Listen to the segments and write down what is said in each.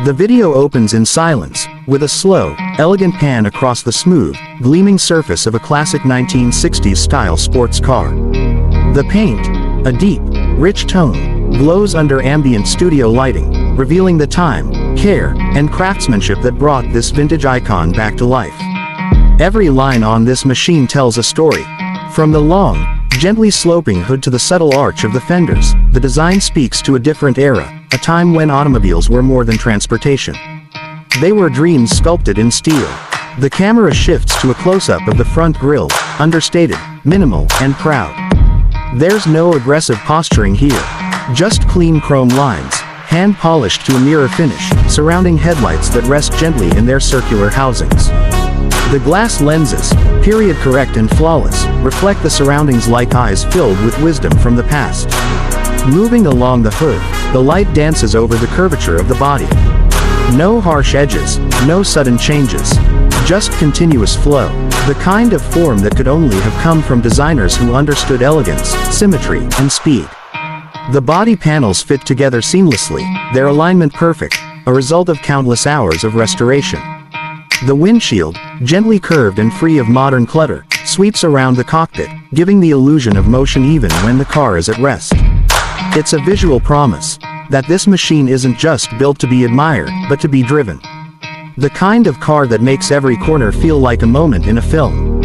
The video opens in silence, with a slow, elegant pan across the smooth, gleaming surface of a classic 1960s-style sports car. The paint, a deep, rich tone, glows under ambient studio lighting, revealing the time, care, and craftsmanship that brought this vintage icon back to life. Every line on this machine tells a story. From the long, gently sloping hood to the subtle arch of the fenders, the design speaks to a different era, a time when automobiles were more than transportation. They were dreams sculpted in steel. The camera shifts to a close-up of the front grille, understated, minimal, and proud. There's no aggressive posturing here. Just clean chrome lines, hand-polished to a mirror finish, surrounding headlights that rest gently in their circular housings. The glass lenses, period-correct and flawless, reflect the surroundings like eyes filled with wisdom from the past. Moving along the hood, the light dances over the curvature of the body. No harsh edges, no sudden changes. Just continuous flow, the kind of form that could only have come from designers who understood elegance, symmetry, and speed. The body panels fit together seamlessly, their alignment perfect, a result of countless hours of restoration. The windshield, gently curved and free of modern clutter, sweeps around the cockpit, giving the illusion of motion even when the car is at rest. It's a visual promise that this machine isn't just built to be admired, but to be driven. The kind of car that makes every corner feel like a moment in a film.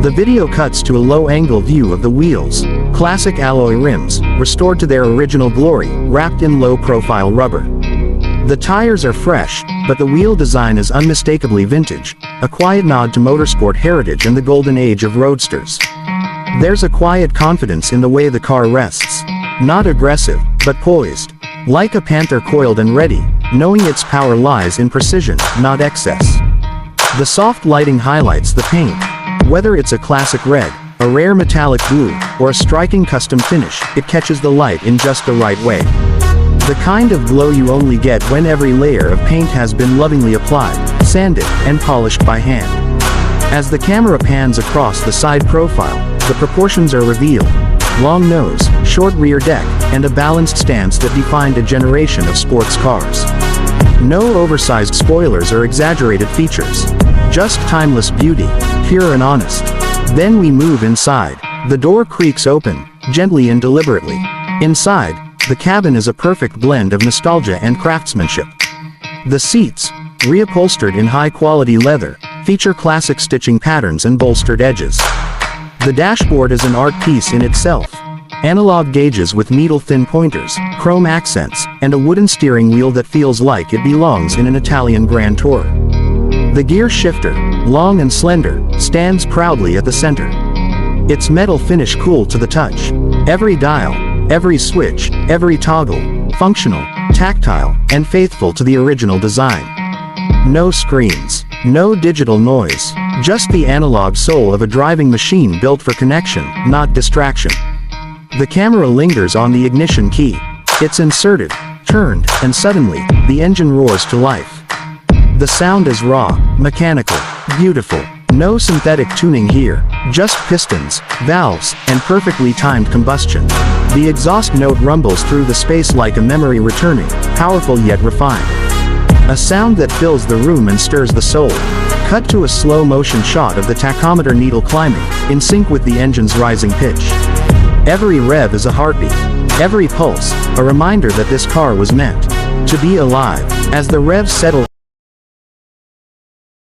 The video cuts to a low-angle view of the wheels, classic alloy rims, restored to their original glory, wrapped in low-profile rubber. The tires are fresh, but the wheel design is unmistakably vintage, a quiet nod to motorsport heritage and the golden age of roadsters. There's a quiet confidence in the way the car rests. Not aggressive, but poised. Like a panther coiled and ready, knowing its power lies in precision, not excess. The soft lighting highlights the paint. Whether it's a classic red, a rare metallic blue, or a striking custom finish, it catches the light in just the right way. The kind of glow you only get when every layer of paint has been lovingly applied, sanded, and polished by hand. As the camera pans across the side profile, the proportions are revealed. Long nose, short rear deck, and a balanced stance that defined a generation of sports cars. No oversized spoilers or exaggerated features. Just timeless beauty, pure and honest. Then we move inside. The door creaks open, gently and deliberately. Inside, the cabin is a perfect blend of nostalgia and craftsmanship. The seats, reupholstered in high-quality leather, feature classic stitching patterns and bolstered edges. The dashboard is an art piece in itself. Analog gauges with needle-thin pointers, chrome accents, and a wooden steering wheel that feels like it belongs in an Italian Grand Tour. The gear shifter, long and slender, stands proudly at the center. Its metal finish cool to the touch. Every dial, every switch, every toggle, functional, tactile, and faithful to the original design. No screens, no digital noise, just the analog soul of a driving machine built for connection, not distraction. The camera lingers on the ignition key. It's inserted, turned, and suddenly, the engine roars to life. The sound is raw, mechanical, beautiful. No synthetic tuning here, just pistons, valves, and perfectly timed combustion. The exhaust note rumbles through the space like a memory returning, powerful yet refined. A sound that fills the room and stirs the soul. Cut to a slow-motion shot of the tachometer needle climbing, in sync with the engine's rising pitch. Every rev is a heartbeat. Every pulse, a reminder that this car was meant to be alive. As the revs settle